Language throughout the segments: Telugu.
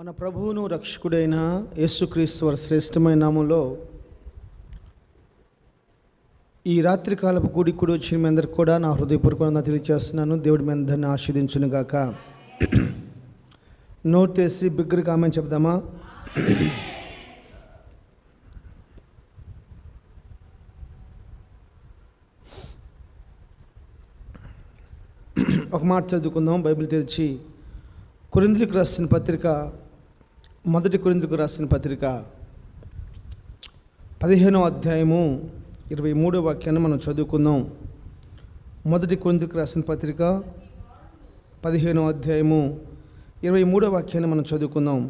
మన ప్రభువును రక్షకుడైన యేసుక్రీస్తు వారి శ్రేష్టమైన నామంలో ఈ రాత్రికాలపు కూడి వచ్చిన మీ అందరికి కూడా నా హృదయపూర్వకంగా తెలియజేస్తున్నాను. దేవుడి మీ అందరిని ఆశీర్వదించును గాక. నోట్ చేసి బిగ్గరగా ఆమేన్ చెప్దామా? ఒక మాట చదువుకుందాం. బైబిల్ తెరిచి కొరింథీయులకు రాసిన పత్రిక, మొదటి కొరింథీయులకు రాసిన పత్రిక 15వ అధ్యాయము 23వ వాక్యాన్ని మనం చదువుకుందాం. మొదటి కొరింథీయులకు రాసిన పత్రిక 15వ అధ్యాయము 23వ వాక్యాన్ని మనం చదువుకుందాం.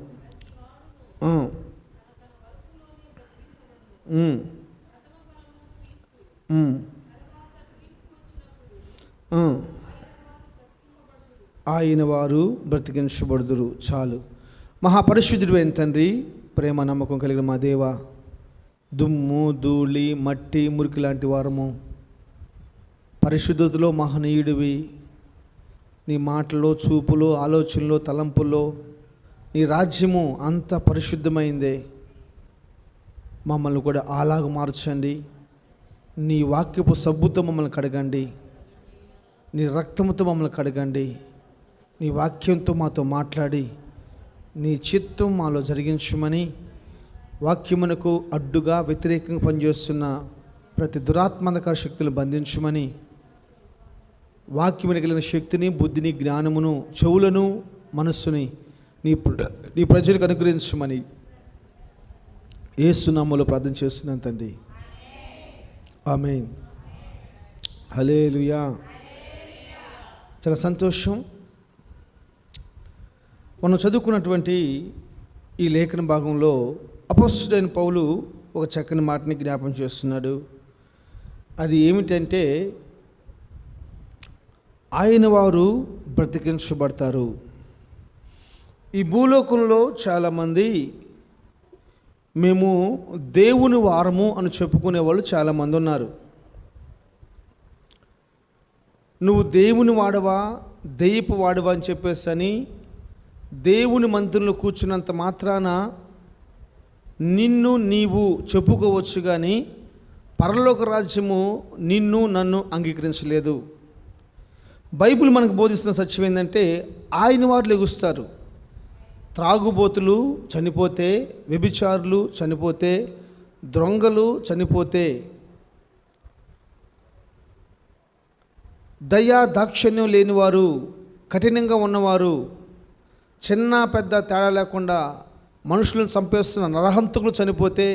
ఆయన వారు బ్రతికించబడుదురు. చాలు. మహాపరిశుద్ధుడు అయిన తండ్రి, ప్రేమ నమ్మకం కలిగిన మా దేవ, దుమ్ము ధూళి మట్టి మురికి లాంటి వారము, పరిశుద్ధతలో మహనీయుడివి. నీ మాటలో, చూపులో, ఆలోచనలో, తలంపుల్లో నీ రాజ్యము అంత పరిశుద్ధమైందే. మమ్మల్ని కూడా అలాగ మార్చండి. నీ వాక్యపు సబ్బుతో మమ్మల్ని కడగండి. నీ రక్తముతో మమ్మల్ని కడగండి. నీ వాక్యంతో మాతో మాట్లాడి నీ చిత్తం మాలో జరిగించమని, వాక్యమునకు అడ్డుగా వ్యతిరేకంగా పనిచేస్తున్న ప్రతి దురాత్మక శక్తులు బంధించమని, వాక్యమున కలిగిన శక్తిని, బుద్ధిని, జ్ఞానమును, చెవులను, మనస్సుని నీ ప్రజలకు అనుగ్రహించమని యేసు నామములో ప్రార్థన చేస్తున్నాను తండ్రి. ఆమేన్. హల్లెలూయా. చాలా సంతోషం. మనం చదువుకున్నటువంటి ఈ లేఖన భాగంలో అపోస్తలుడైన పౌలు ఒక చక్కని మాటని జ్ఞాపకం చేస్తున్నాడు. అది ఏమిటంటే, ఆయన వారు బ్రతికించబడతారు. ఈ భూలోకంలో చాలామంది మేము దేవుని వారము అని చెప్పుకునే వాళ్ళు చాలామంది ఉన్నారు. నువ్వు దేవుని వాడవా, దెయ్యపు వాడవా అని చెప్పేసి అని దేవుని మందిరంలో కూర్చున్నంత మాత్రాన నిన్ను నీవు చెప్పుకోవచ్చు, కానీ పరలోక రాజ్యము నిన్ను నన్ను అంగీకరించలేదు. బైబిల్ మనకు బోధిస్తున్న సత్యం ఏంటంటే, ఆయన వారు లెగుస్తారు. త్రాగుబోతులు చనిపోతే, వ్యభిచారులు చనిపోతే, దొంగలు చనిపోతే, దయా దాక్షిణ్యం లేనివారు, కఠినంగా ఉన్నవారు, చిన్న పెద్ద తేడా లేకుండా మనుషులను చంపేస్తున్న నరహంతకులు చనిపోతే,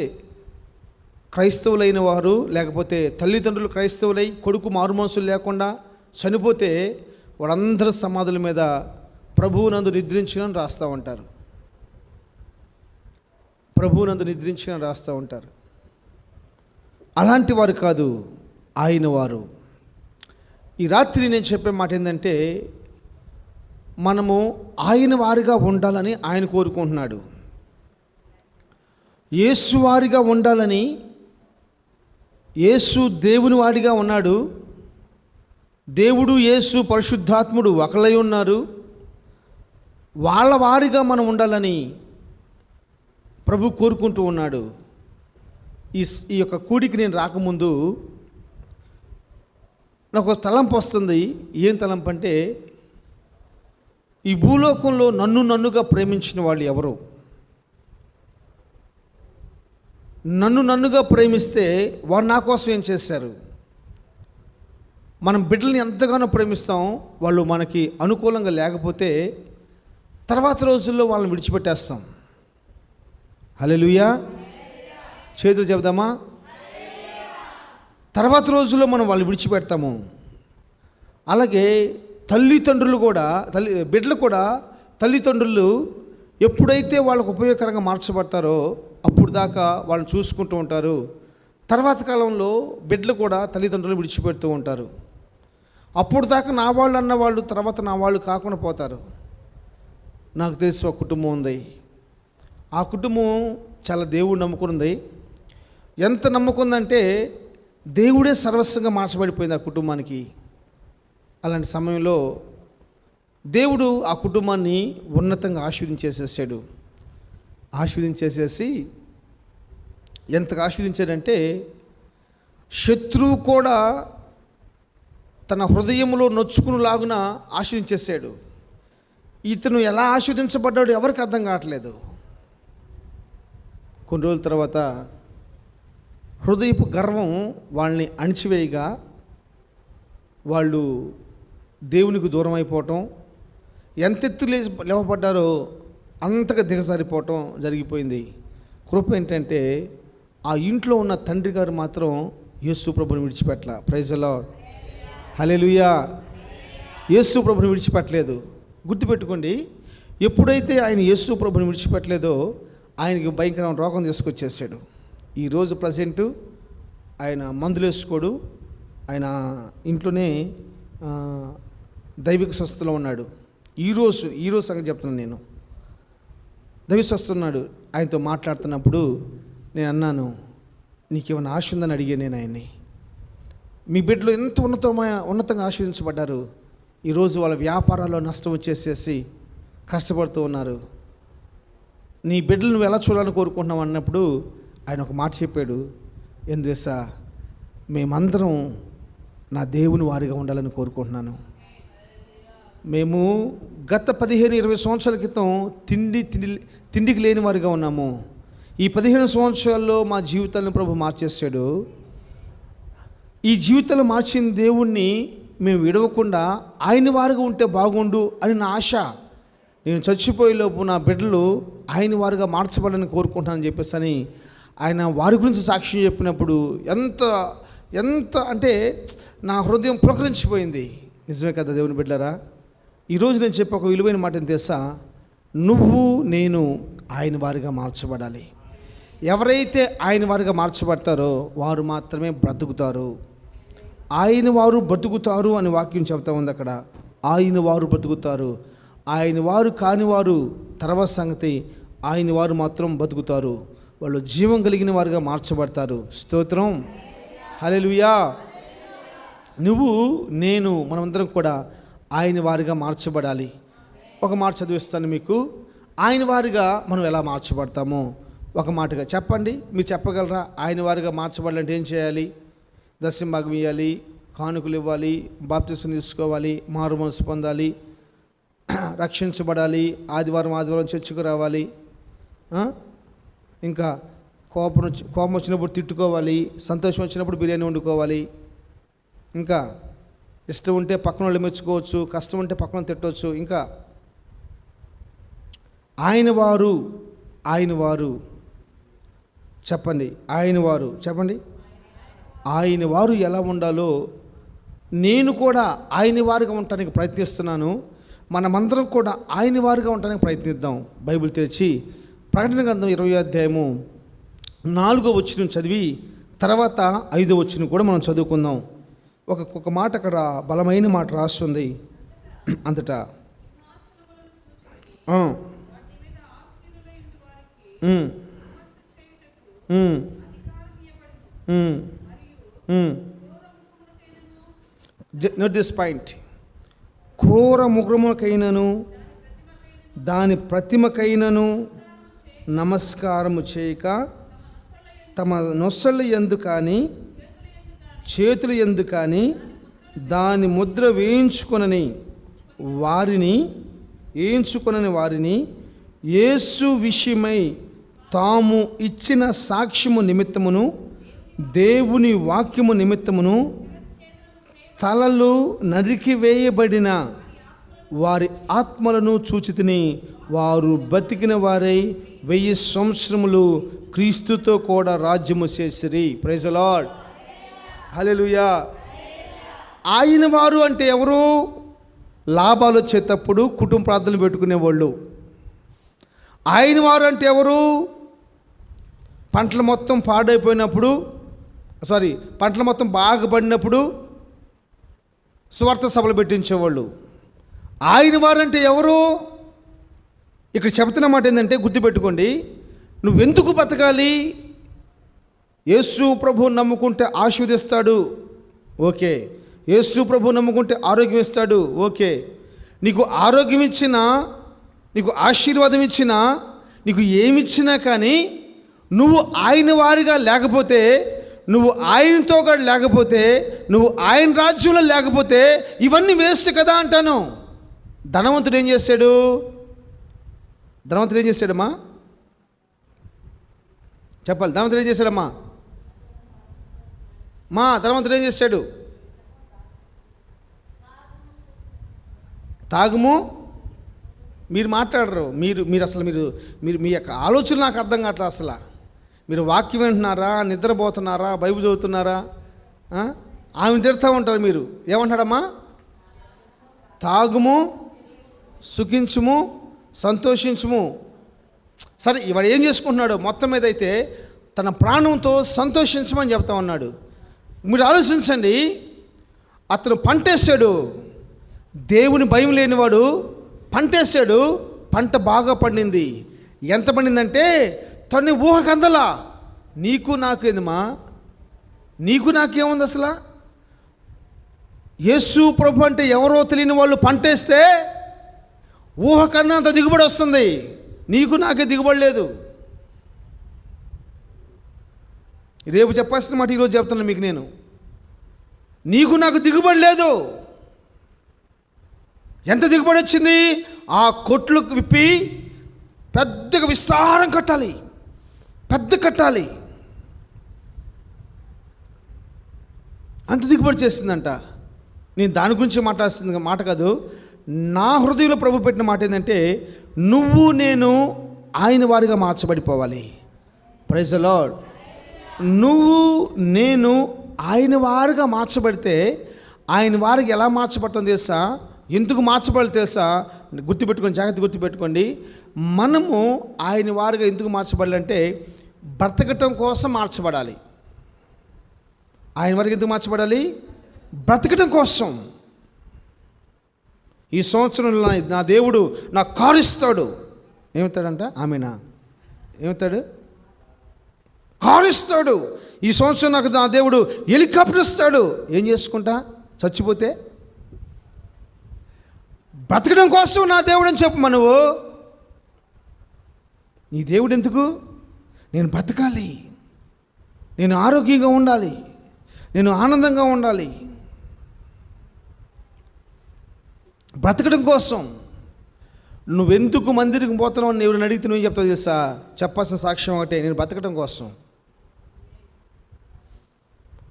క్రైస్తవులైన వారు లేకపోతే తల్లిదండ్రులు క్రైస్తవులై కొడుకు మారుమనసులు లేకుండా చనిపోతే, వాళ్ళందరి సమాధుల మీద ప్రభువునందు నిద్రించిన రాస్తూ ఉంటారు. ప్రభువునందు నిద్రించిన రాస్తూ ఉంటారు. అలాంటి వారు కాదు, ఆయన వారు. ఈ రాత్రి నేను చెప్పే మాట ఏంటంటే, మనము ఆయన వారిగా ఉండాలని ఆయన కోరుకుంటున్నాడు. యేసు వారిగా ఉండాలని, యేసు దేవుని వాడిగా ఉన్నాడు. దేవుడు, యేసు, పరిశుద్ధాత్ముడు ఒకలై ఉన్నారు. వాళ్ళ వారిగా మనం ఉండాలని ప్రభు కోరుకుంటూ ఉన్నాడు. ఈ యొక్క కూడికి నేను రాకముందు నాకు ఒక తలంపు వస్తుంది. ఏం తలంపు అంటే, ఈ భూలోకంలో నన్నుగా ప్రేమించిన వాళ్ళు ఎవరు? నన్నుగా ప్రేమిస్తే వారు నా కోసం ఏం చేశారు? మనం బిడ్డల్ని ఎంతగానో ప్రేమిస్తాం, వాళ్ళు మనకి అనుకూలంగా లేకపోతే తర్వాత రోజుల్లో వాళ్ళని విడిచిపెట్టేస్తాం. హల్లెలూయా. చేతులు చెబుదామా? తర్వాత రోజుల్లో మనం వాళ్ళు విడిచిపెడతాము. అలాగే తల్లిదండ్రులు కూడా, బిడ్డలు కూడా తల్లిదండ్రులు ఎప్పుడైతే వాళ్ళకు ఉపయోగకరంగా మార్చబడతారో అప్పుడు దాకా వాళ్ళని చూసుకుంటూ ఉంటారు. తర్వాత కాలంలో బిడ్డలు కూడా తల్లిదండ్రులు విడిచిపెడుతూ ఉంటారు. అప్పుడు దాకా నా వాళ్ళు అన్న వాళ్ళు తర్వాత నా వాళ్ళు కాకుండా పోతారు. నాకు తెలిసి ఒక కుటుంబం ఉంది. ఆ కుటుంబం చాలా దేవుడు నమ్ముకుంది. ఎంత నమ్ముకుందంటే, దేవుడే సర్వస్వంగా మార్చబడిపోయింది ఆ కుటుంబానికి. అలాంటి సమయంలో దేవుడు ఆ కుటుంబాన్ని ఉన్నతంగా ఆశీర్వదించేసేసాడు. ఆశీర్వదించేసేసి ఎంతగా ఆశీర్వదించాడంటే శత్రువు కూడా తన హృదయంలో నొచ్చుకునిలాగున ఆశీర్వదించేసాడు. ఇతను ఎలా ఆశీర్వదించబడ్డాడు ఎవరికి అర్థం కావట్లేదు. కొన్ని రోజుల తర్వాత హృదయపు గర్వం వాళ్ళని అణిచివేయగా వాళ్ళు దేవునికి దూరం అయిపోవటం, ఎంతెత్తు లేవబడ్డారో అంతగా దిగజారిపోవటం జరిగిపోయింది. కృప ఏంటంటే ఆ ఇంట్లో ఉన్న తండ్రి గారు మాత్రం యేసు ప్రభుని విడిచిపెట్టల. ప్రైజ్ ది లార్డ్, హల్లెలూయా. యేసు ప్రభుని విడిచిపెట్టలేదు. గుర్తుపెట్టుకోండి, ఎప్పుడైతే ఆయన యేసు ప్రభుని విడిచిపెట్టలేదో ఆయనకి భయంకరమైన రోగం తీసుకొచ్చేసాడు. ఈరోజు ప్రజెంటు ఆయన మందులు వేసుకోడు, ఆయన ఇంట్లోనే దైవిక స్వస్థలో ఉన్నాడు. ఈరోజు సంగతి చెప్తున్నాను నేను. దైవిక స్వస్థ ఉన్నాడు. ఆయనతో మాట్లాడుతున్నప్పుడు నేను అన్నాను, నీకేమైనా ఆశ ఉందని అడిగాను నేను ఆయన్ని. మీ బిడ్డలు ఎంత ఉన్నతంగా ఆశీర్వదించబడ్డారు, ఈరోజు వాళ్ళ వ్యాపారాల్లో నష్టం వచ్చేసేసి కష్టపడుతూ ఉన్నారు. నీ బిడ్డలు నువ్వు ఎలా చూడాలని కోరుకుంటున్నావు అన్నప్పుడు ఆయన ఒక మాట చెప్పాడు, ఏం తెలుసా, మేమందరం నా దేవుని వారిగా ఉండాలని కోరుకుంటున్నాను. మేము గత 15-20 సంవత్సరాల క్రితం తిండికి లేని వారిగా ఉన్నాము. ఈ 15 సంవత్సరాల్లో మా జీవితాలను ప్రభు మార్చేశాడు. ఈ జీవితాలు మార్చిన దేవుణ్ణి మేము విడవకుండా ఆయన వారుగా ఉంటే బాగుండు అని నా ఆశ. నేను చచ్చిపోయేలోపు నా బిడ్డలు ఆయన వారుగా మార్చబడాలని కోరుకుంటానని చెప్పేసి అని ఆయన వారి గురించి సాక్ష్యం చెప్పినప్పుడు ఎంత అంటే నా హృదయం పులకరించిపోయింది. నిజమే కదా దేవుని బిడ్డలారా. ఈరోజు నేను చెప్పే ఒక విలువైన మాట ఏం తెలుసా, నువ్వు నేను ఆయన వారిగా మార్చబడాలి. ఎవరైతే ఆయన వారిగా మార్చబడతారో వారు మాత్రమే బ్రతుకుతారు. ఆయన వారు బ్రతుకుతారు అని వాక్యం చెప్తా ఉంది అక్కడ. ఆయన వారు బ్రతుకుతారు, ఆయన వారు కానివారు తర్వాత సంగతి. ఆయన వారు మాత్రం బతుకుతారు, వాళ్ళు జీవం కలిగిన వారుగా మార్చబడతారు. స్తోత్రం, హల్లెలూయా. నువ్వు నేను మనమందరం కూడా ఆయన వారిగా మార్చబడాలి. ఒక మాట చదివిస్తాను మీకు, ఆయన వారిగా మనం ఎలా మార్చబడతామో ఒక మాటగా చెప్పండి. మీరు చెప్పగలరా? ఆయన వారిగా మార్చబడాలంటే ఏం చేయాలి? దశమ భాగం ఇవ్వాలి, కానుకలు ఇవ్వాలి, బాప్తిసం తీసుకోవాలి, మారు మనసు పొందాలి, రక్షించబడాలి, ఆదివారం చర్చికి రావాలి, ఇంకా కోపం వచ్చినప్పుడు తిట్టుకోవాలి, సంతోషం వచ్చినప్పుడు బిర్యానీ వండుకోవాలి, ఇంకా ఇష్టం ఉంటే పక్కన వాళ్ళు మెచ్చుకోవచ్చు, కష్టం ఉంటే పక్కన తిట్టవచ్చు. ఇంకా ఆయన వారు చెప్పండి, ఆయన వారు చెప్పండి. ఆయన వారు ఎలా ఉండాలో నేను కూడా ఆయన వారుగా ఉండటానికి ప్రయత్నిస్తున్నాను. మనమందరం కూడా ఆయన వారుగా ఉండటానికి ప్రయత్నిద్దాం. బైబిల్ తెరిచి ప్రకటన గ్రంథం 20వ అధ్యాయము 4వ వచనం చదివి తర్వాత 5వ వచనం కూడా మనం చదువుకుందాం. ఒక మాట అక్కడ బలమైన మాట రాస్తుంది అంతటా. Note this point. ఘోర ముగ్రముకైనను దాని ప్రతిమకైనను నమస్కారము చేయక తమ నొసళ్ళు యందు కానీ చేతులు యందు కానీ దాని ముద్ర వేయించుకొనని వారిని యేసు విషయమై తాము ఇచ్చిన సాక్ష్యము నిమిత్తమును దేవుని వాక్యము నిమిత్తమును తలలు నరికివేయబడిన వారి ఆత్మలను చూచితిని. వారు బతికిన వారై 1000 సంవత్సరములు క్రీస్తుతో కూడా రాజ్యము చేసిరి. ప్రైజ్ ది లార్డ్, హల్లెలూయా. ఆయన వారు అంటే ఎవరు? లాభాలు వచ్చేటప్పుడు కుటుంబ ప్రార్థనలు పెట్టుకునేవాళ్ళు. ఆయన వారు అంటే ఎవరు? పంటలు మొత్తం బాగా పడినప్పుడు స్వార్థ సభలు పెట్టించేవాళ్ళు. ఆయన వారంటే ఎవరు? ఇక్కడ చెబుతున్న మాట ఏంటంటే, గుర్తుపెట్టుకోండి, నువ్వెందుకు బతకాలి? యేసు ప్రభు నమ్ముకుంటే ఆశీర్వదిస్తాడు, ఓకే. యేసు ప్రభు నమ్ముకుంటే ఆరోగ్యం ఇస్తాడు, ఓకే. నీకు ఆరోగ్యం ఇచ్చినా, నీకు ఆశీర్వాదం ఇచ్చినా, నీకు ఏమిచ్చినా కానీ నువ్వు ఆయన వారిగా లేకపోతే, నువ్వు ఆయనతో కూడా లేకపోతే, నువ్వు ఆయన రాజ్యంలో లేకపోతే ఇవన్నీ వేస్ట్ కదా అంటాను. ధనవంతుడు ఏం చేశాడు? ధనవంతుడు ఏం చేశాడమ్మా? చెప్పాలి. ధనవంతుడు ఏం చేశాడమ్మా? ధనవంతుడు ఏం చేశాడు? తాగుము. మీరు మాట్లాడరు. మీరు అసలు మీరు మీ యొక్క ఆలోచనలు నాకు అర్థం కావట్లేదు. అసలు మీరు వాక్యం వింటున్నారా, నిద్రపోతున్నారా, బైబిల్ చదువుతున్నారా? ఆమె తిడతా ఉంటారు. మీరు ఏమంటాడమ్మా? తాగుము, సుఖించుము, సంతోషించుము. సరే, ఇవాడు ఏం చేసుకుంటున్నాడు? మొత్తం మీద అయితే తన ప్రాణంతో సంతోషించమని చెప్తా ఉన్నాడు. మీరు ఆలోచించండి. అతను పంటేశాడు. దేవుని భయం లేనివాడు పంటేశాడు. పంట బాగా పండింది. ఎంత పండిందంటే తను ఊహకందలా. నీకు నాకేందమ్మా? నీకు నాకేముంది అసలు? యేసు ప్రభు అంటే ఎవరో తెలియని వాళ్ళు పంటేస్తే ఊహకందంత దిగుబడి వస్తుంది. నీకు నాకే దిగుబడి లేదు. రేపు చెప్పాల్సిన మాట ఈరోజు చెప్తున్నాను మీకు నేను. నీకు నాకు దిగుబడి లేదు. ఎంత దిగుబడి వచ్చింది? ఆ కొట్లు విప్పి పెద్దగా విస్తారం కట్టాలి, పెద్ద కట్టాలి. అంత దిగుబడి చేసిందంట. నేను దాని గురించి మాట్లాడుతుంది మాట కాదు. నా హృదయంలో ప్రభు పెట్టిన మాట ఏంటంటే, నువ్వు నేను ఆయన వారిగా మార్చబడిపోవాలి. Praise the lord. నువ్వు నేను ఆయన వారిగా మార్చబడితే, ఆయన వారికి ఎలా మార్చబడుతుంది తెలుసా? ఎందుకు మార్చబడి తెలుసా? గుర్తుపెట్టుకోండి, జాగ్రత్త గుర్తుపెట్టుకోండి. మనము ఆయన వారిగా ఎందుకు మార్చబడాలంటే బ్రతకటం కోసం మార్చబడాలి. ఆయన వారికి ఎందుకు మార్చబడాలి? బ్రతకటం కోసం. ఈ సంవత్సరంలో నా దేవుడు నాకు కారు ఇస్తాడు. ఏమవుతాడంట? ఆమెనా? ఏమవుతాడు? కారు ఇస్తాడు. ఈ సంవత్సరం నాకు నా దేవుడు హెలికాప్టర్ ఇస్తాడు. ఏం చేసుకుంటా? చచ్చిపోతే? బ్రతకడం కోసం నా దేవుడు అని చెప్పు. నువ్వు నీ దేవుడు ఎందుకు? నేను బ్రతకాలి, నేను ఆరోగ్యంగా ఉండాలి, నేను ఆనందంగా ఉండాలి. బ్రతకడం కోసం. నువ్వెందుకు మందిరికి పోతున్నావు అని ఎవరిని అడిగితే నువ్వు చెప్తావు తెలుసా? చెప్పాల్సిన సాక్ష్యం ఒకటే, నేను బ్రతకడం కోసం.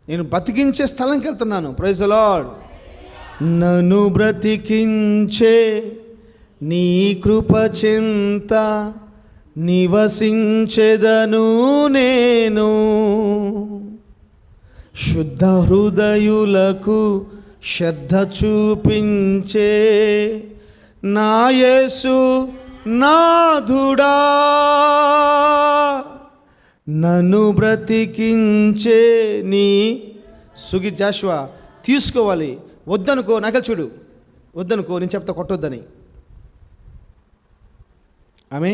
నేను బ్రతికించే స్థలంకి వెళ్తున్నాను. Praise the Lord. నన్ను బ్రతికించే నీ కృప చెంత నివసించెదను నేను. శుద్ధ హృదయులకు శ్రద్ధ చూపించే నా యేసు నాథుడా, నన్ను బ్రతికించే నీ సుగి జాషువా తీసుకోవాలి. వద్దనుకో, నాకెళ్ళి చూడు, వద్దనుకో, నేను చెప్తా కొట్టొద్దని. ఆమె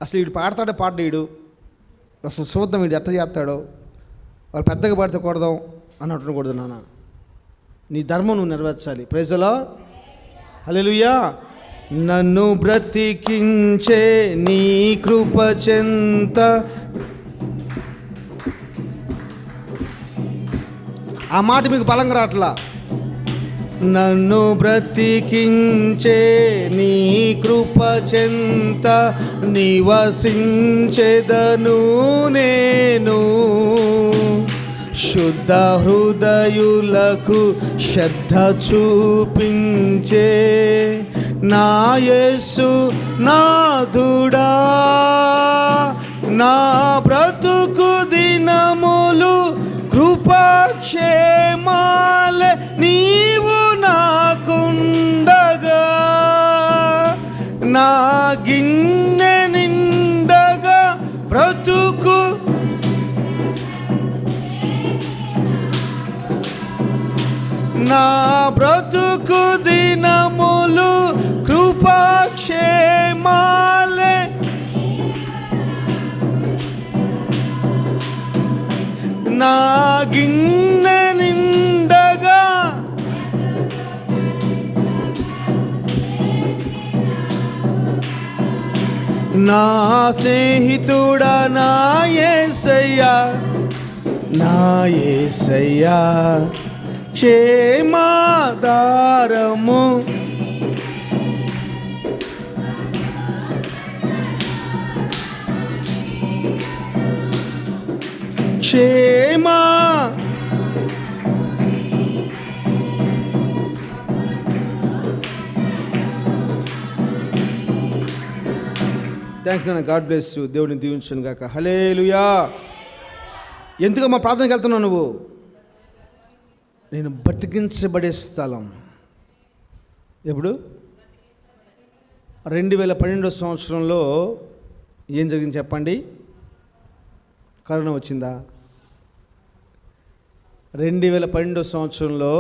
అసలు వీడు పాడతాడో పాడు, వీడు అసలు చూద్దాం వీడు ఎట్లా చేస్తాడో. వాళ్ళు పెద్దగా పాడితే కొడదాం అని అంటుకూడదు. నాన్న, నీ ధర్మం నువ్వు నెరవేర్చాలి. Praise the lord. హల్లెలూయా. నన్ను బ్రతికించే నీ కృప చెంత. ఆ మాట మీకు బలంగా రాట్లా. నన్ను బ్రతికించే నీ కృప చెంత నివసించెదను నేను. శుద్ధ హృదయులకు శ్రద్ధ చూపించే నా యేసు నాథుడా, నా బ్రతుకు దినములు కృపాక్షేమాలే నీవు నాకుండగా, నా గిన్నె నిండగా బ్రతుకు నా బ్రతుకు దినములు కృపాక్షేమాలే నా గిన్నె నిండగా నా స్నేహితుడా నా యేసయ్యా, నా యేసయ్యా క్షేమాధారము. క్షేమా థ్యాంక్స్ నాన్న. God bless you. దేవుడిని దీవించును గాక. హల్లెలూయా. ఎందుకమ్మా ప్రార్థనకి వెళ్తున్నావు నువ్వు? నేను బతికించబడే స్థలం. ఎప్పుడు? 2012 సంవత్సరంలో ఏం జరిగింది చెప్పండి? కరోనా వచ్చిందా? 2012 సంవత్సరంలో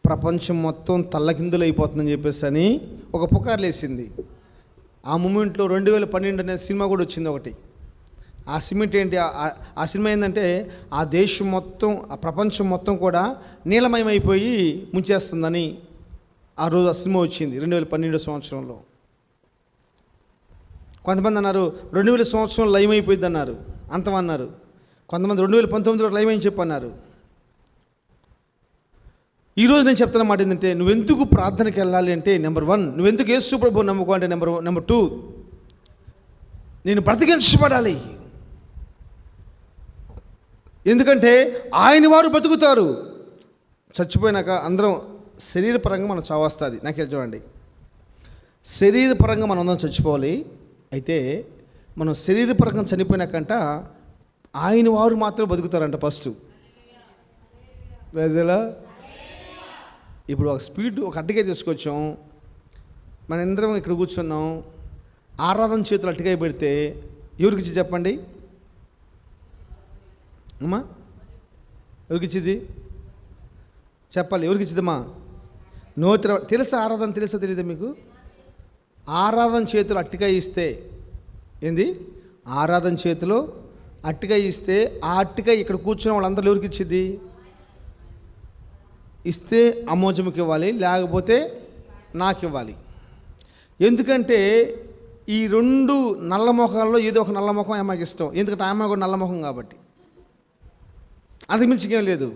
ప్రపంచం మొత్తం తల్లకిందులు అయిపోతుందని చెప్పేసి అని ఒక పుకార్లు వేసింది. ఆ మూమెంట్లో 2012 అనే సినిమా కూడా వచ్చింది ఒకటి. ఆ సిమెంట్ ఏంటి, ఆ సినిమా ఏంటంటే ఆ దేశం మొత్తం, ఆ ప్రపంచం మొత్తం కూడా నీలమయమైపోయి ముంచేస్తుందని ఆ రోజు ఆ సినిమా వచ్చింది 2012 సంవత్సరంలో. కొంతమంది అన్నారు 2000 సంవత్సరంలో లయం అయిపోయింది అన్నారు, అంతమన్నారు. కొంతమంది 2019లో లయం అని చెప్పన్నారు. ఈరోజు నేను చెప్తున్న మాట ఏంటంటే, నువ్వెందుకు ప్రార్థనకి వెళ్ళాలి అంటే, నెంబర్ 1 నువ్వెందుకు యేసు ప్రభువు నమ్ముకో అంటే నెంబర్ 2 నేను బ్రతికించబడాలి. ఎందుకంటే ఆయన వారు బతుకుతారు. చచ్చిపోయినాక అందరం శరీరపరంగా మనం చావస్తుంది. నాకే చూడండి, శరీరపరంగా మనం అందరం చచ్చిపోవాలి. అయితే మనం శరీరపరంగా చనిపోయినాకంట ఆయన వారు మాత్రం బతుకుతారంట ఫస్ట్. వేజలా ఇప్పుడు ఒక స్పీడ్ ఒక అట్టికాయ తీసుకొచ్చాం, మన అందరం ఇక్కడ కూర్చున్నాం. ఆరాధన చేతులు అట్టికాయ పెడితే ఎవరికి ఇచ్చి చెప్పండి అమ్మా? ఎవరికి ఇచ్చింది చెప్పాలి? ఎవరికి ఇచ్చిందమ్మా? తెలుసా ఆరాధన? తెలుసా తెలియదా మీకు? ఆరాధన చేతులు అట్టికాయ ఇస్తే ఏంది? ఆరాధన చేతిలో అట్టికాయ ఇస్తే ఆ అట్టికాయ ఇక్కడ కూర్చున్న వాళ్ళందరూ ఎవరికి ఇచ్చింది? ఇస్తే అమ్మోజముకి ఇవ్వాలి, లేకపోతే నాకు ఇవ్వాలి. ఎందుకంటే ఈ 2 నల్ల మొఖాల్లో ఏదో ఒక నల్ల మొఖం అమ్మాయికి ఇష్టం. ఎందుకంటే అమ్మాయి కూడా నల్ల మొఖం కాబట్టి, అంతకుమించి ఏం లేదు.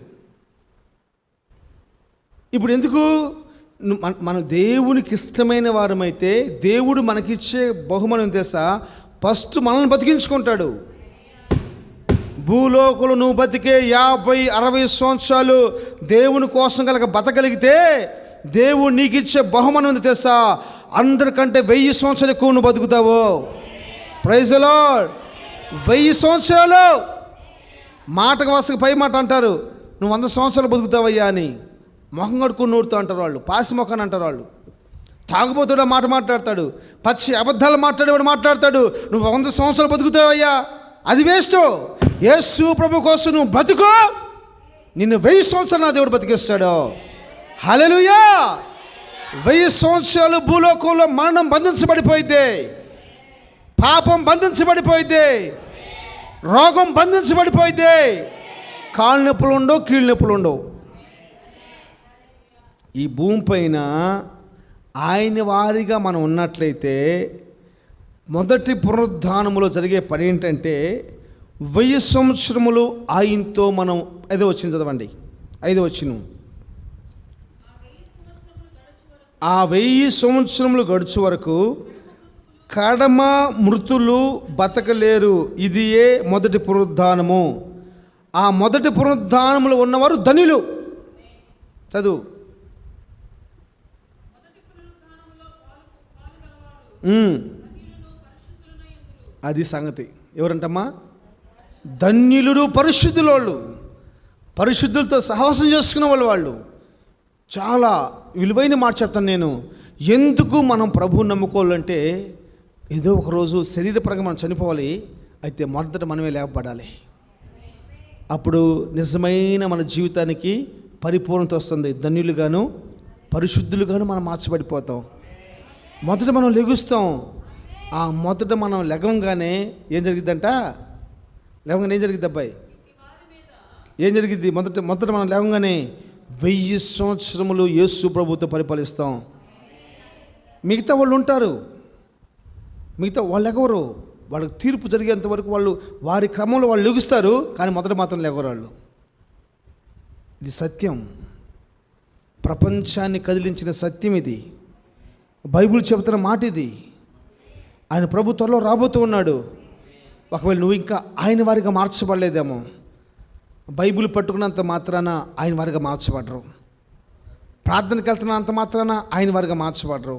ఇప్పుడు ఎందుకు మన దేవునికి ఇష్టమైన వారమైతే దేవుడు మనకిచ్చే బహుమానం తెలుసా? ఫస్ట్ మనల్ని బతికించుకుంటాడు. భూలోకులు నువ్వు బతికే 50-60 సంవత్సరాలు దేవుని కోసం కనుక బతకగలిగితే దేవుడు నీకు ఇచ్చే బహుమానం ఉంది తెలుసా? అందరికంటే 1000 సంవత్సరాలు ఎక్కువ నువ్వు బతుకుతావు. Praise the lord. 1000 సంవత్సరాలు. మాటకు వస్తకు పై మాట అంటారు, నువ్వు 100 సంవత్సరాలు బతుకుతావయ్యా అని. మొహం కడుక్కుని నూరుతూ అంటారు వాళ్ళు, పాసి మొఖాన్ని అంటారు వాళ్ళు. తాగుబోతుడా మాట మాట్లాడతాడు, పచ్చి అబద్ధాలు మాట్లాడేవాడు మాట్లాడతాడు, నువ్వు 100 సంవత్సరాలు బతుకుతావయ్యా. అది వేస్ట్. యేసు ప్రభు కోసం నువ్వు బతుకు, నిన్ను 1000 సంవత్సరాలు నా దేవుడు బతికిస్తాడు. హల్లెలూయా. 1000 సంవత్సరాలు భూలోకంలో మరణం బంధించబడిపోయింది, పాపం బంధించబడిపోయింది, రోగం బంధించబడిపోయింది. కాళ్ళు నొప్పులు ఉండవు, కీళ్ళు నొప్పులు ఉండవు. ఈ భూమి పైన ఆయన వారిగా మనం ఉన్నట్లయితే మొదటి పునరుద్ధానములో జరిగే పని ఏంటంటే 1000 సంవత్సరములు ఆయనతో మనం. 5వ వచనం చదవండి. 5వ వచనం. ఆ 1000 సంవత్సరములు గడుచు వరకు కడమ మృతులు బతకలేరు. ఇదియే మొదటి పునరుద్ధానము. ఆ మొదటి పునరుద్ధానములు ఉన్నవారు ధన్యులు. చదువు. అది సంగతి. ఎవరంటమ్మా? ధన్యులు, పరిశుద్ధుల వాళ్ళు, పరిశుద్ధులతో సహవాసం చేసుకునే వాళ్ళు. చాలా విలువైన మాట చెప్తాను నేను. ఎందుకు మనం ప్రభువుని నమ్ముకోవాలంటే, ఏదో ఒకరోజు శరీరపరంగా మనం చనిపోవాలి. అయితే మొదట మనమే లేపబడాలి. అప్పుడు నిజమైన మన జీవితానికి పరిపూర్ణత వస్తుంది. ధన్యులుగాను పరిశుద్ధులుగాను మనం మార్చబడిపోతాం. మొదట మనం లెగుస్తాం. ఆ మొదట మనం లెగంగానే ఏం జరిగిద్దంట? లేవగానే ఏం జరిగిద్ది అబ్బాయి? ఏం జరిగిద్ది? మొదట మనం లేవగానే 1000 సంవత్సరములు యేసు ప్రభుతో పరిపాలిస్తాం. మిగతా వాళ్ళు ఉంటారు. మిగతా వాళ్ళు ఎగవరు. వాళ్ళకి తీర్పు జరిగేంత వరకు వాళ్ళు వారి క్రమంలో వాళ్ళు లెగుస్తారు, కానీ మొదట మాత్రం లెగవరు వాళ్ళు. ఇది సత్యం, ప్రపంచాన్ని కదిలించిన సత్యం ఇది. బైబిల్ చెబుతున్న మాట ఇది. ఆయన ప్రభు త్వరలో రాబోతూ ఉన్నాడు. ఒకవేళ నువ్వు ఇంకా ఆయన వారిగా మార్చబడలేదేమో, బైబిల్ పట్టుకున్నంత మాత్రాన ఆయన వారిగా మార్చబడరు. ప్రార్థనకి వెళ్తున్నంత మాత్రాన ఆయన వారిగా మార్చబడరు.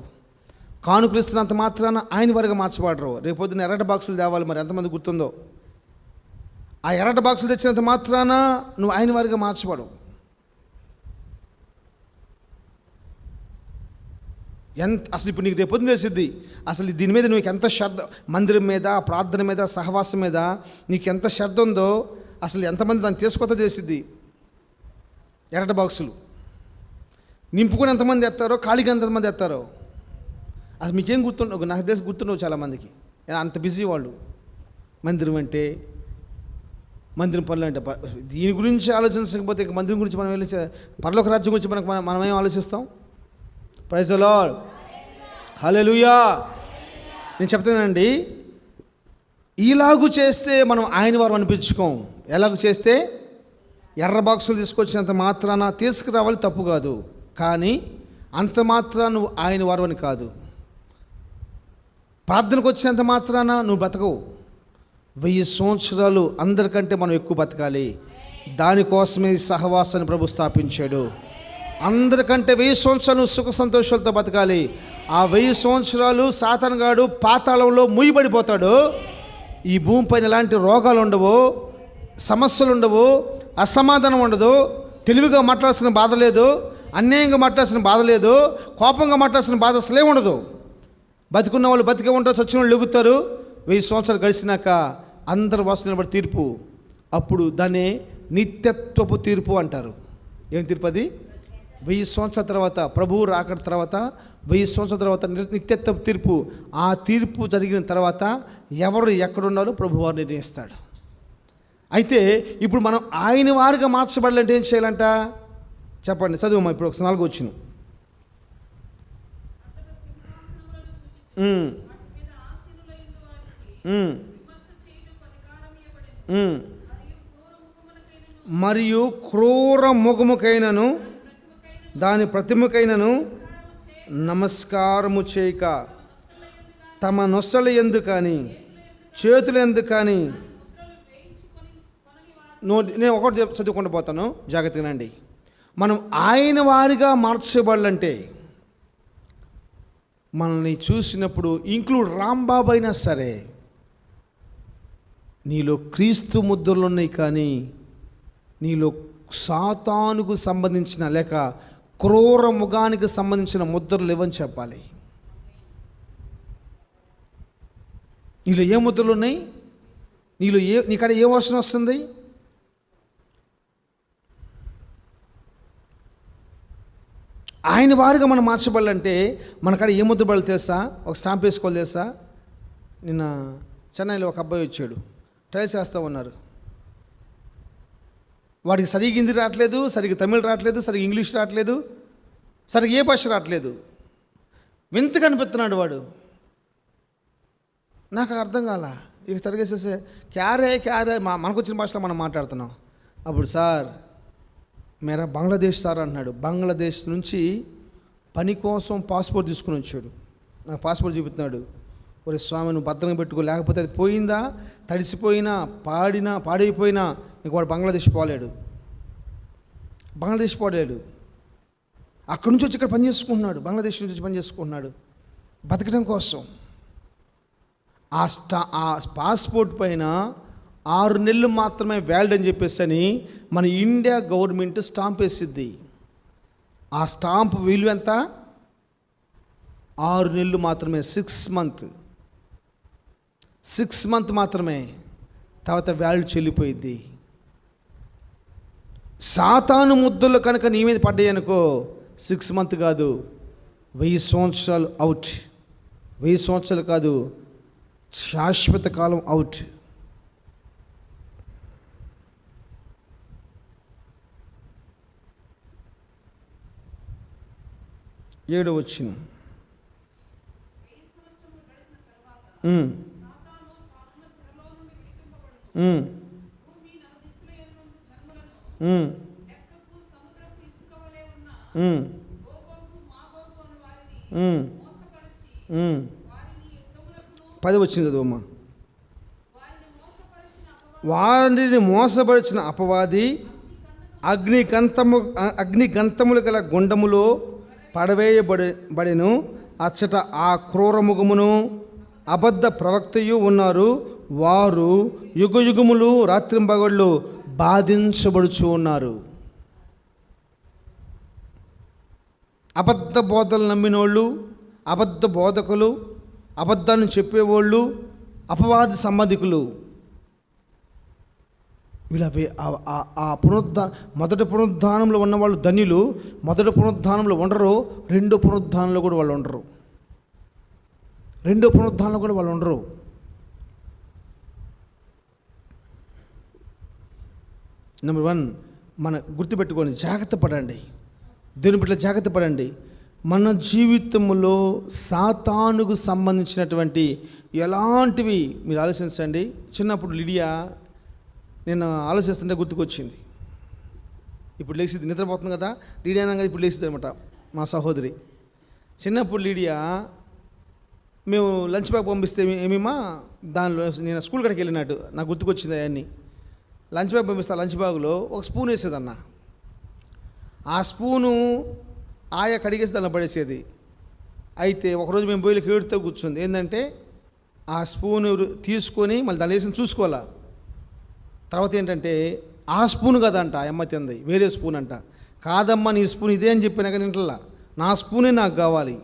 కానుకలు ఇస్తున్నంత మాత్రాన ఆయన వారిగా మార్చబడరు. రేపొద్దున ఎర్రటి బాక్సులు తేవాలి. మరి ఎంతమంది గుర్తుందో, ఆ ఎర్రటి బాక్సులు తెచ్చినంత మాత్రాన నువ్వు ఆయన వారిగా మార్చబడవు. అసలు ఇప్పుడు నీకు రేపొద్దున తెలిసిద్ది అసలు దీని మీద నీకు ఎంత శ్రద్ధ, మందిరం మీద, ప్రార్థన మీద, సహవాసం మీద నీకు ఎంత శ్రద్ధ ఉందో, అసలు ఎంతమంది దాన్ని తీసుకొత్త చేసిద్ది. ఎర్రటి బాక్సులు నింపుకొని ఎంతమంది ఎత్తారో, ఖాళీగా ఎంతమంది ఎత్తారో అసలు మీకేం గుర్తుండవు. నాకు తెలిసి గుర్తుండవు చాలామందికి, అంత బిజీ వాళ్ళు. మందిరం అంటే, మందిరం పనులు అంటే, దీని గురించి ఆలోచించకపోతే ఇక మందిరం గురించి మనం వెళ్ళి పరలోక రాజ్యం గురించి మనమేం ఆలోచిస్తాం? ప్రైజ్ ది లార్డ్, హల్లెలూయా. నేను చెప్తానండి, ఇలాగూ చేస్తే మనం ఆయన వారు అనిపించుకోం. ఎలాగూ చేస్తే ఎర్ర బాక్సులు తీసుకొచ్చినంత మాత్రాన తీసుకురావాలి, తప్పు కాదు. కానీ అంత మాత్రాన నువ్వు ఆయన వారు అని కాదు. ప్రార్థనకు వచ్చినంత మాత్రాన నువ్వు బతకవు. 1000 సంవత్సరాలు అందరికంటే మనం ఎక్కువ బతకాలి. దానికోసమే సహవాసాన్ని ప్రభు స్థాపించాడు. అందరికంటే 1000 సంవత్సరాలు సుఖ సంతోషాలతో బతకాలి. ఆ 1000 సంవత్సరాలు సాతానుగాడు పాతాళంలో ముయ్యబడిపోతాడు. ఈ భూమిపైన ఎలాంటి రోగాలు ఉండవు, సమస్యలు ఉండవు, అసమాధానం ఉండదు, తెలివిగా మాట్లాడాల్సిన బాధ లేదు, అన్యాయంగా మాట్లాడాల్సిన బాధ లేదు, కోపంగా మాట్లాడాల్సిన బాధ అసలే ఉండదు. బతికున్న వాళ్ళు బతికే ఉంటారు, చచ్చిన వాళ్ళు లెగుతారు. 1000 సంవత్సరాలు గడిచినాక అందరు వాసు నిలబడి తీర్పు. అప్పుడు దాన్ని నిత్యత్వపు తీర్పు అంటారు. ఏం తీర్పు అది? 1000 సంవత్సరాల తర్వాత, ప్రభువు రాకడ తర్వాత 1000 సంవత్సరాల తర్వాత నిత్యత్వపు తీర్పు. ఆ తీర్పు జరిగిన తర్వాత ఎవరు ఎక్కడున్నారో ప్రభువారు నిర్ణయిస్తాడు. అయితే ఇప్పుడు మనం ఆయన వారిగా మార్చబడాలంటే ఏం చేయాలంట? చెప్పండి, చదువు. ఇప్పుడు ఒక 4 వచ్చిన మరియు క్రూర ముఖముకైనను దాని ప్రతిమకైనను నమస్కారము చేయక తమ నొసలు ఎందు కానీ చేతులు ఎందు కానీ. నేను ఒకటి చదువుకుంటూ పోతాను, జాగ్రత్తగానండి. మనం ఆయన వారిగా మార్చబడాలంటే మనల్ని చూసినప్పుడు, ఇంక్లూడ్ రాంబాబు అయినా సరే, నీలో క్రీస్తు ముద్రలు ఉన్నాయి, కానీ నీలో సాతానుకు సంబంధించిన లేక క్రూర ముఖానికి సంబంధించిన ముద్రలు లేవని చెప్పాలి. నీలో ఏ ముద్రలు ఉన్నాయి? నీకాడ ఏ వాసన వస్తుంది? ఆయన వారిగా మనం మార్చబడాలంటే మనకాడ ఏ ముద్ర పడాలి తెలుసా? ఒక స్టాంప్ వేసుకోవాలి తెలుసా? నిన్న చెన్నైలో ఒక అబ్బాయి వచ్చాడు, ట్రయల్స్ చేస్తూ ఉన్నారు. వాడికి సరిగ్గా హిందీ రావట్లేదు, సరిగ్గా తమిళ్ రావట్లేదు, సరిగ్గా ఇంగ్లీష్ రావట్లేదు, సరిగ్గా ఏ భాష రావట్లేదు. వింతగా అనిపిస్తున్నాడు వాడు. నాకు అర్థం కాల. ఇక తిరిగేసేసే క్యారే మనకు వచ్చిన భాషలో మనం మాట్లాడుతున్నాం. అప్పుడు సార్ మేరా బంగ్లాదేశ్ సార్ అంటున్నాడు. బంగ్లాదేశ్ నుంచి పని కోసం పాస్పోర్ట్ తీసుకుని వచ్చాడు. నాకు పాస్పోర్ట్ చూపుతున్నాడు. ఒరే స్వామి, నువ్వు భద్రంగా పెట్టుకో, లేకపోతే అది పోయిందా, తడిసిపోయినా, పాడైపోయినా ఇంక వాడు బంగ్లాదేశ్ పోలేడు. అక్కడి నుంచి వచ్చి ఇక్కడ పని చేసుకుంటున్నాడు. బంగ్లాదేశ్ నుంచి పని చేసుకుంటున్నాడు బతకడం కోసం. ఆ పాస్పోర్ట్ పైన 6 నెలలు మాత్రమే వ్యాలిడ్ అని చెప్పేసి అని మన ఇండియా గవర్నమెంట్ స్టాంప్ వేసిద్ది. ఆ స్టాంప్ విలువ ఎంత? 6 నెలలు మాత్రమే, 6 మంత్ మాత్రమే. తర్వాత వ్యాలిడ్ చెల్లిపోయిద్ది. సాతాను ముద్రలు కనుక నీ మీద పడ్డాయి అనుకో, 6 మంత్ కాదు, 1000 సంవత్సరాలు అవుట్. 1000 సంవత్సరాలు కాదు, శాశ్వత కాలం అవుట్. ఏడో వచ్చిన ఉమ్, ఉమ్, ఉమ్, ఉమ్, ఉమ్, ఉమ్. 10 వచ్చింది చదువమ్మా. వారిని మోసపరిచిన అపవాది అగ్నిగంతములు గల గుండములో పడవేయబడెను. అచ్చట ఆ క్రూరముఖమును అబద్ధ ప్రవక్తయు ఉన్నారు. వారు యుగయుగములు రాత్రింబగళ్ళు బాధించబడుచు ఉన్నారు. అబద్ధ బోధలు నమ్మినోళ్ళు, అబద్ధ బోధకులు, అబద్ధాన్ని చెప్పేవాళ్ళు, అపవాది సంబంధికులు, వీళ్ళ మొదటి పునరుద్ధానంలో ఉన్నవాళ్ళు ధన్యులు. మొదటి పునరుద్ధానంలో ఉండరు, రెండో పునరుద్ధానంలో కూడా వాళ్ళు ఉండరు. నెంబర్ 1, మన గుర్తుపెట్టుకొని జాగ్రత్త పడండి, దేవుని బిడ్డలు జాగ్రత్త పడండి. మన జీవితంలో సాతానుకు సంబంధించినటువంటి ఎలాంటివి మీరు ఆలోచించండి. చిన్నప్పుడు లిడియా, నేను ఆలోచిస్తుంటే గుర్తుకొచ్చింది. ఇప్పుడు లేచింది, నిద్రపోతుంది కదా లీడియా అనగా, ఇప్పుడు లేచింది అనమాట మా సహోదరి. చిన్నప్పుడు లీడియా మేము లంచ్ బ్యాగ్ పంపిస్తే ఏమేమా దానిలో నేను స్కూల్ కాడికి వెళ్ళినట్టు నాకు గుర్తుకొచ్చింది. అవన్నీ లంచ్ బ్యాగ్ పంపిస్తా, లంచ్ బ్యాగ్లో ఒక స్పూన్ వేసేదన్న. ఆ స్పూను ఆయా కడిగేసి దానిలో పడేసేది. అయితే ఒకరోజు మేము బొయ్యిలకి ఏడుతో కూర్చుంది. ఏంటంటే ఆ స్పూను తీసుకొని మళ్ళీ దాన్ని వేసి చూసుకోవాలా. తర్వాత ఏంటంటే ఆ స్పూన్ కదంట ఆ అమ్మ తింది, వేరే స్పూన్ అంట. కాదమ్మా నీ స్పూన్ ఇదే అని చెప్పినా కానీ ఇంట్లో నా స్పూనే నాకు కావాలి,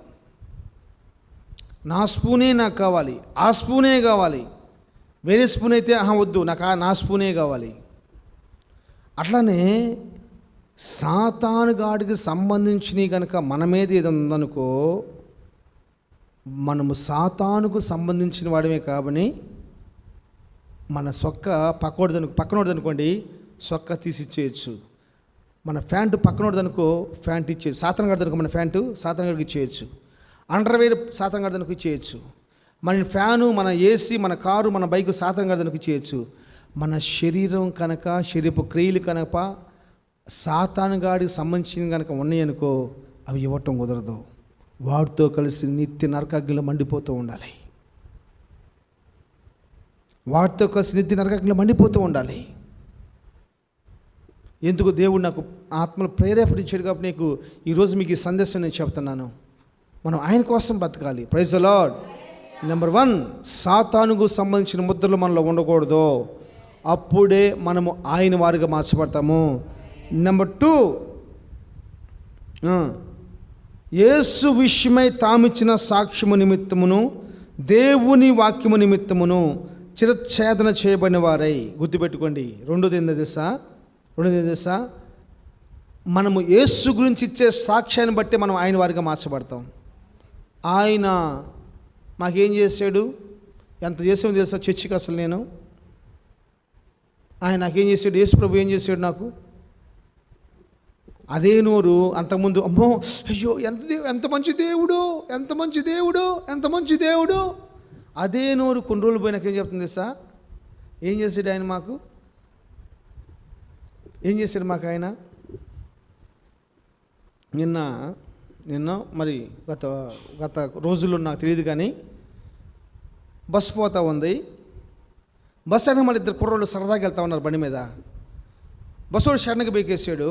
నా స్పూనే నాకు కావాలి, ఆ స్పూనే కావాలి. వేరే స్పూన్ అయితే వద్దు, నాకు నా స్పూనే కావాలి. అట్లానే సాతానుగాడికి సంబంధించినవి కనుక మన మీద ఏది ఉందనుకో, మనము సాతానుకు సంబంధించిన వాడమే కాబట్టి మన సొక్క పక్కనోడదనుకోండి సొక్క తీసి ఇచ్చేయచ్చు. మన ప్యాంటు పక్కనోడదనుకో ప్యాంట్ ఇచ్చేయచ్చు. సాతానుగాడిదనుకో మన ప్యాంటు సాతానుగాడికి ఇచ్చేయచ్చు. అండర్వేర్ సాతానుగాడిదనుకో ఇచ్చేయచ్చు. మన ఫ్యాను, మన ఏసీ, మన కారు, మన బైక్ సాతానుగాడిదనుకో ఇచ్చేయచ్చు. మన శరీరం కనుక, శరీరపు క్రియలు కనుక సాతానుగాడికి సంబంధించిన కనుక ఉన్నాయనుకో, అవి ఇవ్వటం కుదరదు. వాడితో కలిసి నిత్య నరకాగ్నిలో మండిపోతూ ఉండాలి. వాటితో కలిసి నిత్య నరకాగ్నిలో మండిపోతూ ఉండాలి. ఎందుకు దేవుడు నాకు ఆత్మను ప్రేరేపణించాడు కాబట్టి నీకు ఈరోజు మీకు ఈ సందేశం నేను చెప్తున్నాను. మనం ఆయన కోసం బతకాలి. Praise the Lord. నెంబర్ 1, సాతానుకు సంబంధించిన ముద్రలు మనలో ఉండకూడదు. అప్పుడే మనము ఆయన వారిగా మార్చబడతాము. నెంబర్ 2, యేసు విషయమై తామిచ్చిన సాక్ష్యము నిమిత్తమును దేవుని వాక్యము నిమిత్తమును చిరఛేదన చేయబడిన వారై. గుర్తుపెట్టుకోండి. రెండోది ఏందో తెలుసా, మనము యేసు గురించి ఇచ్చే సాక్ష్యాన్ని బట్టి మనం ఆయన వారిగా మార్చబడతాం. ఆయన మాకేం చేశాడు, ఎంత చేసామో తెలుసా చర్చికి అసలు నేను. ఆయన నాకేం చేశాడు, యేసు ప్రభు ఏం చేశాడు నాకు. అదే నోరు అంతకుముందు అమ్మో అయ్యో ఎంత మంచి దేవుడు, ఎంత మంచి దేవుడు, ఎంత మంచి దేవుడు. అదే నోరు కొన్ని రోజులు పోయినాక ఏం చెప్తుంది తెలుసా, ఏం చేశాడు ఆయన మాకు, ఏం చేశాడు మాకు ఆయన. నిన్న మరి గత రోజుల్లో నాకు తెలియదు కానీ బస్సు పోతా ఉంది. బస్సు అయినా మరి 2 కుర్రోళ్ళు సరదాగా వెళ్తా ఉన్నారు బండి మీద. బస్సు వాడు సడన్గా బేకేసాడు.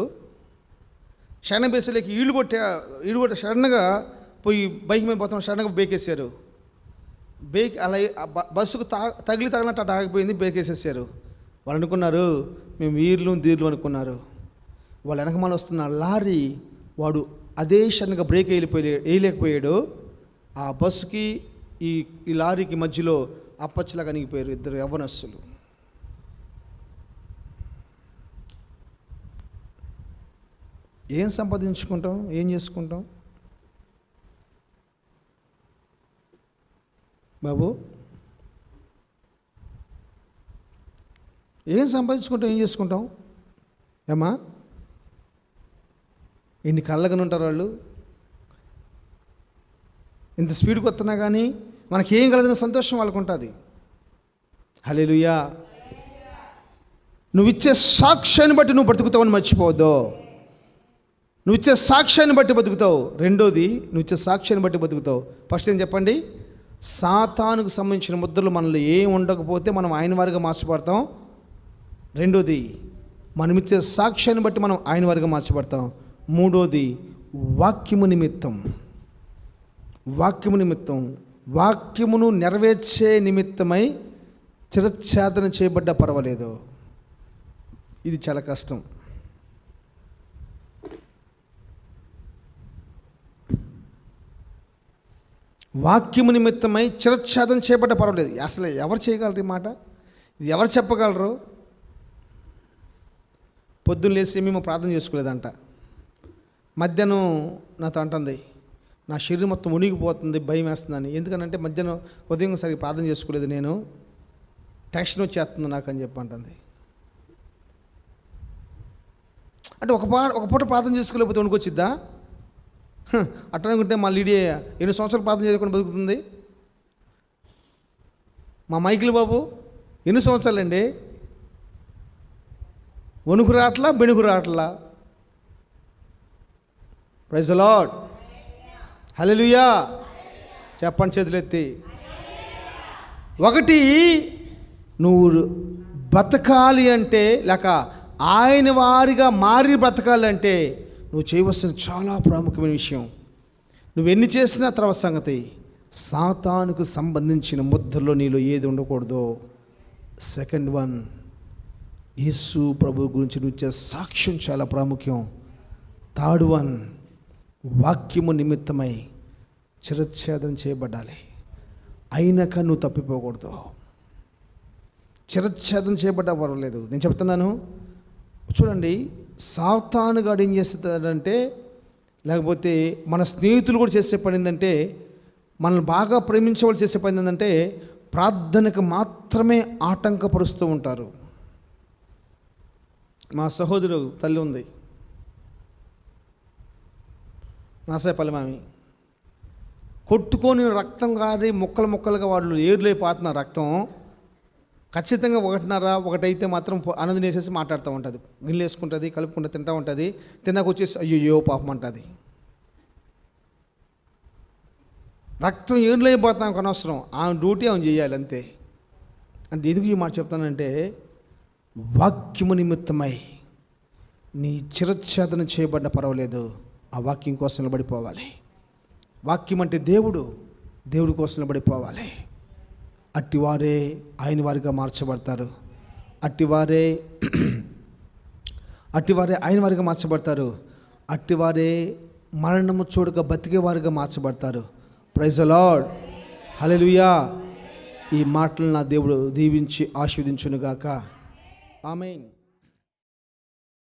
సడన్గా బేసేలేక ఈళ్ళు కొట్టే సడన్గా పోయి బైక్ మీద పోతాం, సడన్గా బేకేసారు. అలా బస్సుకు తగిలినట్టు అటు ఆగిపోయింది, బేకేసేసారు. వాళ్ళు అనుకున్నారు మేము వీర్లు దీర్లు అనుకున్నారు. వాళ్ళు వెనకమాల వస్తున్న లారీ వాడు అదే సడన్గా బ్రేక్ వేయలేకపోయాడు. ఆ బస్సుకి ఈ లారీకి మధ్యలో అప్పచ్చలాగా అనిగిపోయారు 2 యవ్వనస్తులు. ఏం సంపాదించుకుంటాం, ఏం చేసుకుంటాం బాబు? ఏం సంపాదించుకుంటాం, ఏం చేసుకుంటాం ఏమా? ఎన్ని కళ్ళగానే ఉంటారు వాళ్ళు. ఇంత స్పీడ్కి వస్తున్నా కానీ మనకి ఏం కలదని సంతోషం వాళ్ళకు ఉంటుంది. హల్లెలూయా. నువ్వు ఇచ్చే సాక్ష్యాన్ని బట్టి నువ్వు బ్రతుకుతావని మర్చిపోవద్దు. నువ్వు ఇచ్చే సాక్ష్యాన్ని బట్టి బతుకుతావు. రెండోది, నువ్వు ఇచ్చే సాక్ష్యాన్ని బట్టి బతుకుతావు. ఫస్ట్ ఏం చెప్పండి? సాతానుకు సంబంధించిన ముద్రలు మనలో ఏం ఉండకపోతే మనం ఆయన వారిగా మార్చబడతాం. రెండోది, మనం ఇచ్చే సాక్ష్యాన్ని బట్టి మనం ఆయన వారిగా మార్చబడతాం. మూడోది, వాక్యము నిమిత్తం. వాక్యమును నెరవేర్చే నిమిత్తమై చిరఛేదన చేయబడ్డా పర్వాలేదు. ఇది చాలా కష్టం. వాక్యము నిమిత్తమై చిరఛేదన చేయబడ్డ పర్వాలేదు. అసలు ఎవరు చేయగలరు ఈ మాట? ఇది ఎవరు చెప్పగలరు? పొద్దున్న లేసి మేము ప్రార్థన చేసుకోలేదంట. మధ్యాహ్నం నాతో అంటుంది, నా శరీరం మొత్తం ఉనిగిపోతుంది, భయం వేస్తుందని. ఎందుకనంటే మధ్యాహ్నం ఉదయం సరిగ్గా ప్రార్థన చేసుకోలేదు, నేను టెన్షన్ వచ్చేస్తుంది నాకు అని చెప్పి అంటుంది. అంటే ఒక పూట ప్రార్థన చేసుకోలేకపోతే వణుకొచ్చిద్దా? అట్లా అనుకుంటే మా లీడియా 8 సంవత్సరాలు ప్రార్థన చేయకుండా బతుకుతుంది. మా మైకిల్ బాబు 8 సంవత్సరాలండి, వణుకు రాట్లా, బెణుకు రాట్లా. Praise the lord. హల్లెలూయా. చెప్పండి చేతులెత్తి. ఒకటి, నువ్వు బ్రతకాలి అంటే, లేక ఆయన వారిగా మారి బ్రతకాలి అంటే నువ్వు చేయవలసిన చాలా ప్రాముఖ్యమైన విషయం, నువ్వెన్ని చేసినా తర్వాత సంగతి, సాతానుకు సంబంధించిన ముద్రలో నీలో ఏది ఉండకూడదు. సెకండ్ వన్, యేసు ప్రభు గురించి నువ్వు ఇచ్చే సాక్ష్యం చాలా ప్రాముఖ్యం. థర్డ్ వన్, వాక్యము నిమిత్తమై చిరఛేదన చేయబడాలి. అయినాక నువ్వు తప్పిపోకూడదు. చిరఛేదన చేయబడ్డా పర్వాలేదు. నేను చెప్తున్నాను చూడండి, సాతానుగాడు ఏం చేస్తాడంటే, లేకపోతే మన స్నేహితులు కూడా చేసే పని ఏంటంటే, మనల్ని బాగా ప్రేమించే వాళ్ళు చేసే పని ఏంటంటే ప్రార్థనకు మాత్రమే ఆటంకపరుస్తూ ఉంటారు. మా సహోదరు తల్లి ఉంది, నాసేపల్లి మామి, కొట్టుకొని రక్తం కారి ముక్కలుగా వాళ్ళు ఏర్లైపోతున్నారు రక్తం. ఖచ్చితంగా 1.5 అయితే మాత్రం అన్నది వేసేసి మాట్లాడుతూ ఉంటుంది, గిన్నెలు వేసుకుంటుంది, కలుపుకుంటూ తింటూ ఉంటుంది. తిన్నాక వచ్చేసి అయ్యో పాపం అంటుంది. రక్తం ఏర్లైపోతాం అనవసరం, ఆమె డ్యూటీ ఆమె చేయాలి అంతే. అంటే ఎందుకు ఈ మాట చెప్తానంటే, వాక్యము నిమిత్తమై నీ చిరఛేదన చేయబడ్డ పర్వాలేదు, ఆ వాక్యం కోసం నిలబడిపోవాలి. వాక్యం అంటే దేవుడి కోసం నిలబడిపోవాలి. అట్టివారే ఆయన వారిగా మార్చబడతారు. అట్టివారే ఆయన వారిగా మార్చబడతారు. అట్టివారే మరణము చూడక బతికే వారిగా మార్చబడతారు. Praise the lord. హల్లెలూయా. ఈ మాటలు నా దేవుడు దీవించి ఆశీర్వదించునుగాక. ఆమేన్.